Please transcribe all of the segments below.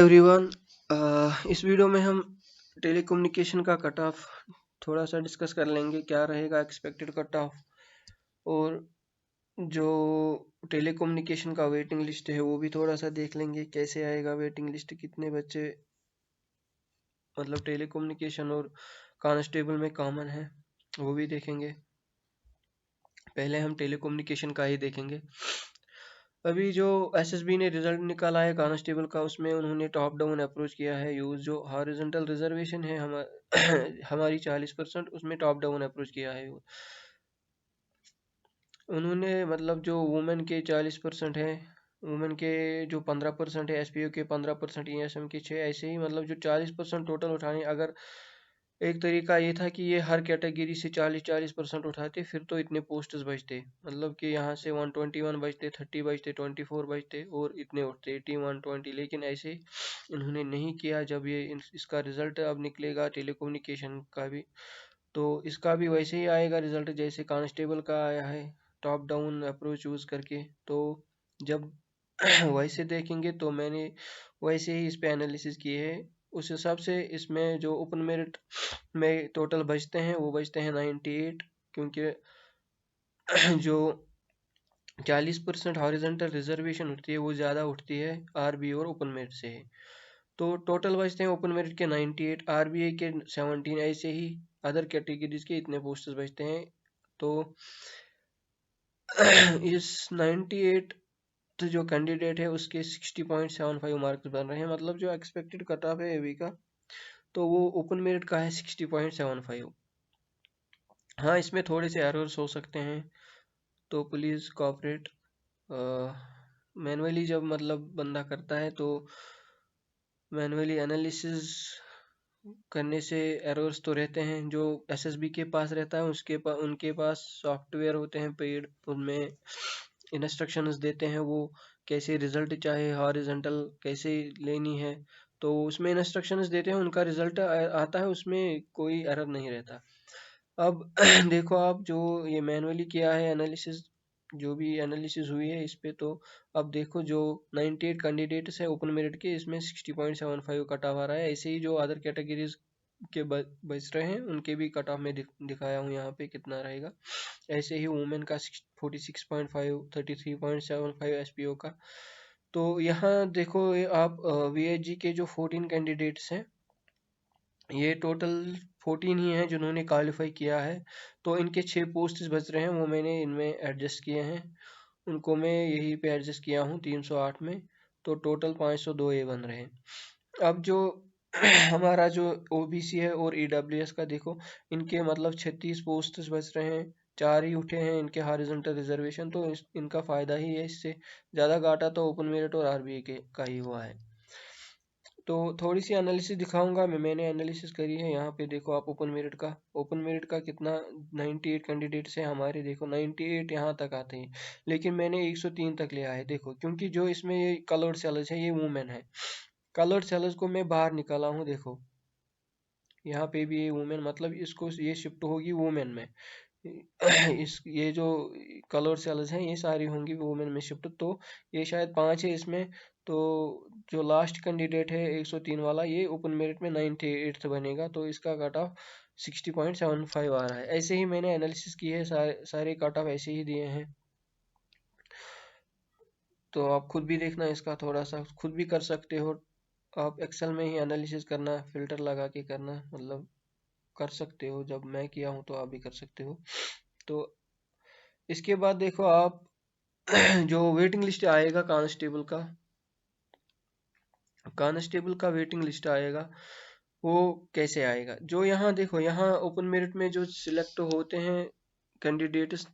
Everyone, इस video में हम टेलीकम्युनिकेशन का कट ऑफ थोड़ा सा डिस्कस कर लेंगे। क्या रहेगा एक्सपेक्टेड कट ऑफ, और जो टेलीकम्युनिकेशन का वेटिंग लिस्ट है वो भी थोड़ा सा देख लेंगे। कैसे आएगा वेटिंग लिस्ट, कितने बच्चे मतलब टेलीकम्युनिकेशन और कांस्टेबल में कॉमन है वो भी देखेंगे। पहले हम टेलीकम्युनिकेशन का ही देखेंगे। अभी जो एसएसबी ने रिजल्ट निकाला है कांस्टेबल का, उसमें उन्होंने टॉप डाउन अप्रोच किया है यूज। जो हॉरिजॉन्टल रिजर्वेशन है हमारी 40%, उसमें टॉप डाउन अप्रोच किया है यूज। उन्होंने मतलब जो वुमेन के 40% है, वुमेन के जो 15% है, एसपीओ के 15%, ईएसएम के 6, ऐसे ही मतलब जो 40% टोटल उठाने। अगर एक तरीका ये था कि ये हर कैटेगरी से 40-40% उठाते, फिर तो इतने पोस्ट्स बचते। मतलब कि यहाँ से 121 बचते, 30 बचते, 24 बचते और इतने उठते 80 120। लेकिन ऐसे इन्होंने नहीं किया। जब ये इसका रिजल्ट अब निकलेगा टेलीकम्युनिकेशन का भी, तो इसका भी वैसे ही आएगा रिजल्ट जैसे कांस्टेबल का आया है, टॉप डाउन अप्रोच यूज करके। तो जब वैसे देखेंगे तो मैंने वैसे ही इस पे एनालिसिस किए है। उस हिसाब से इसमें जो ओपन मेरिट में टोटल बचते हैं वो बचते हैं 98, क्योंकि जो 40% हॉरिजॉन्टल रिजर्वेशन उठती है वो ज़्यादा उठती है आरबी और ओपन मेरिट से है। तो टोटल बचते हैं ओपन मेरिट के 98, आरबीआई के 17, ऐसे ही अदर कैटेगरीज के इतने पोस्टर्स बचते हैं। तो इस 98 जो कैंडिडेट है उसके 60.75 मार्क्स बन रहे हैं। मतलब जो एक्सपेक्टेड कट ऑफ है एवी का, तो वो ओपन मेरिट का है 60.75। हाँ, इसमें थोड़े से एरर्स हो सकते हैं, तो प्लीज़ कोऑपरेट। मैनुअली जब मतलब बंदा करता है तो मैनुअली एनालिसिस करने से एरर्स तो रहते हैं। जो एसएसबी के पास रहता है उनके पास सॉफ्टवेयर होते हैं पेड, उनमें इंस्ट्रक्शंस देते हैं वो कैसे रिजल्ट चाहे हॉरिजॉन्टल कैसे लेनी है, तो उसमें इंस्ट्रक्शंस देते हैं, उनका रिजल्ट आता है, उसमें कोई एरर नहीं रहता। अब देखो आप, जो ये मैनुअली किया है एनालिसिस, जो भी एनालिसिस हुई है इस पे, तो अब देखो जो 98 कैंडिडेट्स है ओपन मेरिट के, इसमें 60.75 कट ऑफ आ रहा है। ऐसे ही जो अदर कैटेगरीज के बच रहे हैं उनके भी कट ऑफ में दिखाया हूँ यहाँ पे कितना रहेगा। ऐसे ही वुमेन का 46.5, 33.75 एसपीओ का। तो यहाँ देखो आप वीएचजी के जो 14 कैंडिडेट्स हैं, ये टोटल 14 ही हैं जिन्होंने क्वालिफाई किया है। तो इनके 6 पोस्ट बच रहे हैं, वो मैंने इनमें एडजस्ट किए हैं। उनको मैं यहीं पे एडजस्ट किया हूँ 308 में। तो टोटल 502 ए बन रहे हैं। अब जो हमारा जो ओबीसी है और ईडब्ल्यूएस का देखो, इनके मतलब 36 पोस्ट बच रहे हैं, 4 ही उठे हैं इनके हॉरिजॉन्टल रिजर्वेशन। तो इनका फायदा ही है, इससे ज़्यादा घाटा तो ओपन मेरिट और आरबीआई के का ही हुआ है। तो थोड़ी सी एनालिसिस दिखाऊंगा मैंने एनालिसिस करी है। यहाँ पे देखो आप ओपन मेरिट का कितना 98 कैंडिडेट्स है हमारे, देखो 98 यहाँ तक आते हैं, लेकिन मैंने 103 तक लिया है। देखो क्योंकि जो इसमें ये कलर्ड सेल्स है ये वुमेन है, कलर्ड सेल्स को मैं बाहर निकाला हूँ। देखो यहाँ पे भी ये वुमेन, मतलब इसको ये शिफ्ट होगी वुमेन में। इस ये जो कलर सेल्स हैं ये सारी होंगी वुमेन में शिफ्ट। तो ये शायद 5 है इसमें। तो जो लास्ट कैंडिडेट है 103 वाला, ये ओपन मेरिट में 98th बनेगा। तो इसका कट ऑफ 60.75 आ रहा है। ऐसे ही मैंने एनालिसिस की है, सारे कट ऑफ ऐसे ही दिए हैं। तो आप खुद भी देखना, इसका थोड़ा सा खुद भी कर सकते हो। आप एक्सेल में ही एनालिसिस करना, फिल्टर लगा के करना, मतलब कर सकते हो। जब मैं किया हूँ तो आप भी कर सकते हो। तो इसके बाद देखो आप जो वेटिंग लिस्ट आएगा कांस्टेबल का वेटिंग लिस्ट आएगा, वो कैसे आएगा। जो यहाँ देखो, यहाँ ओपन मेरिट में जो सिलेक्ट होते हैं कैंडिडेट्स,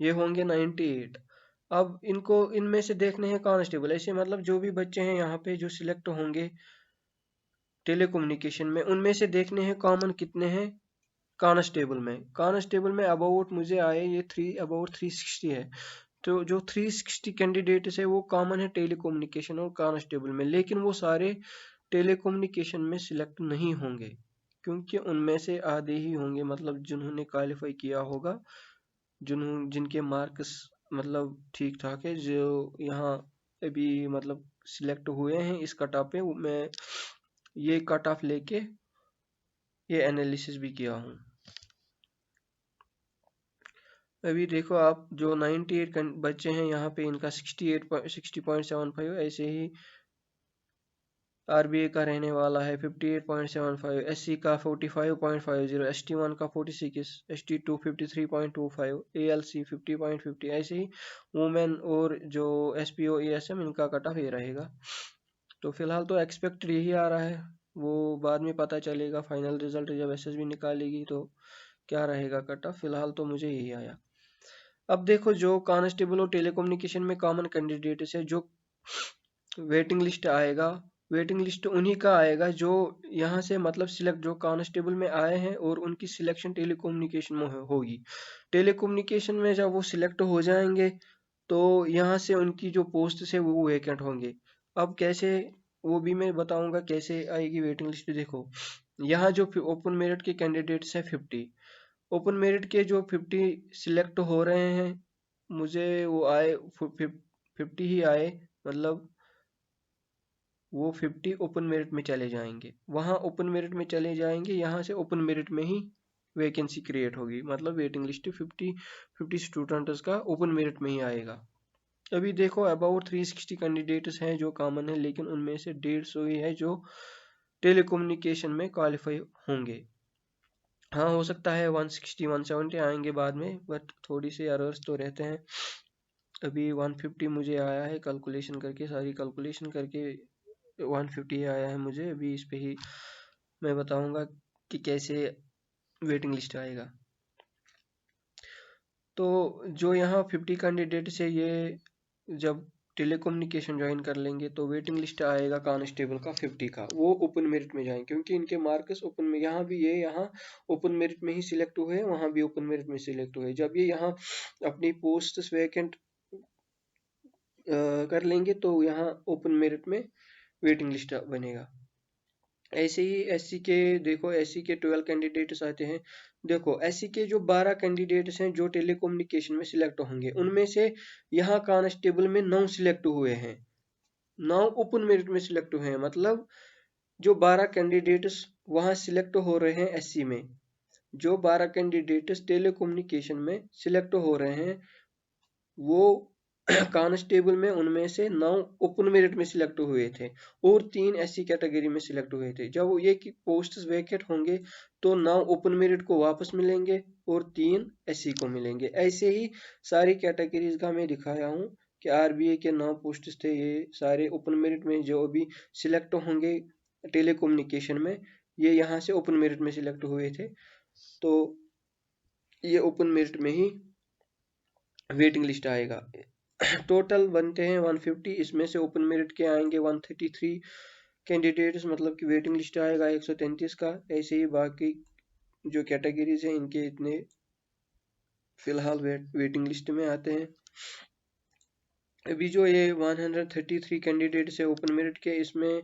ये होंगे 98। अब इनको इनमें से देखने हैं कांस्टेबल, ऐसे मतलब जो भी बच्चे हैं यहाँ पे जो सिलेक्ट होंगे टेलीकम्युनिकेशन में, उनमें से देखने हैं कॉमन कितने हैं कांस्टेबल में अबाउट मुझे आए ये अबाउट 360 है। तो जो 360 कैंडिडेट्स है वो कॉमन है टेलीकम्युनिकेशन और कांस्टेबल में, लेकिन वो सारे टेलीकम्युनिकेशन में सिलेक्ट नहीं होंगे, क्योंकि उनमें से आधे ही होंगे मतलब जिन्होंने क्वालिफाई किया होगा, जिनके मार्क्स मतलब ठीक ठाक है, जो यहाँ अभी मतलब सिलेक्ट हुए हैं इस कट ऑफ पे, मैं ये कट ऑफ लेके ये एनालिसिस भी किया हूँ। अभी देखो आप, जो 98 बच्चे हैं यहाँ पे, इनका 60.75, ऐसे ही आरबीए का रहने वाला है 58.75, एससी का 45.50, एसटी1 का 46, एसटी2 53.25, एएलसी 50.50, ऐसे ही वुमेन और जो एसपीओ एएसएम इनका कट ऑफ ये रहेगा। तो फिलहाल तो एक्सपेक्टेड यही आ रहा है, वो बाद में पता चलेगा फाइनल रिजल्ट जब एसएसबी निकालेगी तो क्या रहेगा कट ऑफ। फिलहाल तो मुझे यही आया। अब देखो, जो कांस्टेबल और टेलीकम्युनिकेशन में कॉमन कैंडिडेट्स है, जो वेटिंग लिस्ट आएगा, वेटिंग लिस्ट उन्हीं का आएगा जो यहाँ से मतलब सिलेक्ट, जो कांस्टेबल में आए हैं और उनकी सिलेक्शन टेलीकम्युनिकेशन में होगी। टेलीकम्युनिकेशन में जब वो सिलेक्ट हो जाएंगे तो यहाँ से उनकी जो पोस्ट है वो वेकेंट होंगे। अब कैसे, वो भी मैं बताऊंगा कैसे आएगी वेटिंग लिस्ट। देखो, यहाँ जो ओपन मेरिट के कैंडिडेट्स हैं 50, ओपन मेरिट के जो 50 सिलेक्ट हो रहे हैं, मुझे वो आए 50 ही आए, मतलब वो 50 ओपन मेरिट में चले जाएंगे, वहाँ ओपन मेरिट में चले जाएंगे, यहाँ से ओपन मेरिट में ही वैकेंसी क्रिएट होगी, मतलब वेटिंग लिस्ट 50 स्टूडेंट्स का ओपन मेरिट में ही आएगा। अभी देखो, अबाउट 360 कैंडिडेट्स हैं जो कॉमन है, लेकिन उनमें से 150 ही है जो टेलीकम्युनिकेशन में क्वालिफाई होंगे। हाँ, हो सकता है 160 170 आएंगे बाद में, बट थोड़ी सी एरर्स तो रहते हैं। अभी 150 मुझे आया है, कैलकुलेशन करके, सारी कैलकुलेशन करके 150 आया है मुझे। अभी इस पे ही मैं बताऊंगा कि कैसे वेटिंग लिस्ट आएगा। तो जो यहाँ 50 कैंडिडेट्स है, ये जब टेलीकम्युनिकेशन ज्वाइन कर लेंगे तो वेटिंग लिस्ट आएगा कांस्टेबल का 50 का, वो ओपन मेरिट में जाएंगे क्योंकि इनके मार्क्स ओपन में, यहाँ भी ये यहाँ ओपन मेरिट में ही सिलेक्ट हुए, वहाँ भी ओपन मेरिट में सिलेक्ट हुए। जब ये यहाँ अपनी पोस्ट वैकेंट कर लेंगे तो यहाँ ओपन मेरिट में वेटिंग लिस्ट बनेगा। ऐसे ही एससी के, देखो एससी के 12 कैंडिडेट्स आते हैं। देखो एससी के जो 12 कैंडिडेट्स हैं जो टेलीकम्युनिकेशन में सिलेक्ट होंगे, उनमें से यहाँ कांस्टेबल में 9 सिलेक्ट हुए हैं, 9 ओपन मेरिट में सिलेक्ट हुए हैं। मतलब जो 12 कैंडिडेट्स वहाँ सिलेक्ट हो रहे हैं एससी में, जो 12 कैंडिडेट्स टेलीकम्युनिकेशन में सिलेक्ट हो रहे हैं, वो कांस्टेबल में उनमें से 9 ओपन मेरिट में सिलेक्ट हुए थे और 3 एससी कैटेगरी में सिलेक्ट हुए थे। जब ये की पोस्ट्स वैकेंट होंगे तो 9 ओपन मेरिट को वापस मिलेंगे और 3 एससी को मिलेंगे। ऐसे ही सारी कैटेगरीज का मैं दिखाया हूँ कि आरबीए के 9 पोस्ट्स थे, ये सारे ओपन मेरिट में जो अभी सिलेक्ट होंगे टेलीकम्युनिकेशन में, ये यहाँ से ओपन मेरिट में सिलेक्ट हुए थे, तो ये ओपन मेरिट में ही वेटिंग लिस्ट आएगा। टोटल बनते हैं 150, इसमें से ओपन मेरिट के आएंगे 133 कैंडिडेट्स, मतलब कि वेटिंग लिस्ट आएगा 133 का। ऐसे ही बाकी जो कैटेगरीज हैं इनके इतने फिलहाल वेटिंग लिस्ट में आते हैं। अभी जो ये 133 कैंडिडेट्स है ओपन मेरिट के, इसमें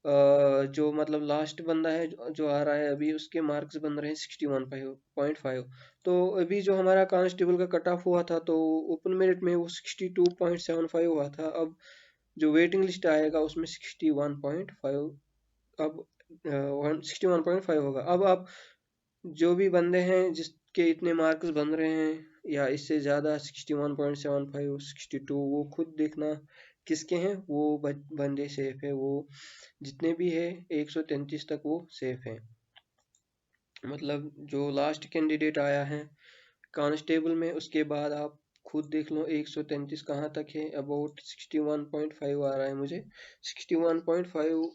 जो मतलब लास्ट बंदा है जो आ रहा है अभी, उसके मार्क्स बन रहे हैं 61.5। तो अभी जो हमारा कांस्टेबल का कट ऑफ हुआ था तो ओपन मेरिट में वो 62.75 हुआ था। अब जो वेटिंग लिस्ट आएगा उसमें 61.5, अब 61.5 होगा। अब आप जो भी बंदे हैं जिसके इतने मार्क्स बन रहे हैं या इससे ज़्यादा 61.75 62, वो खुद देखना किसके हैं, वो बंदे सेफ है, वो जितने भी है 133 तक वो सेफ है। मतलब जो लास्ट कैंडिडेट आया है कांस्टेबल में, उसके बाद आप खुद देख लो 133 कहाँ तक है, अबाउट 61.5 आ रहा है मुझे। 61.5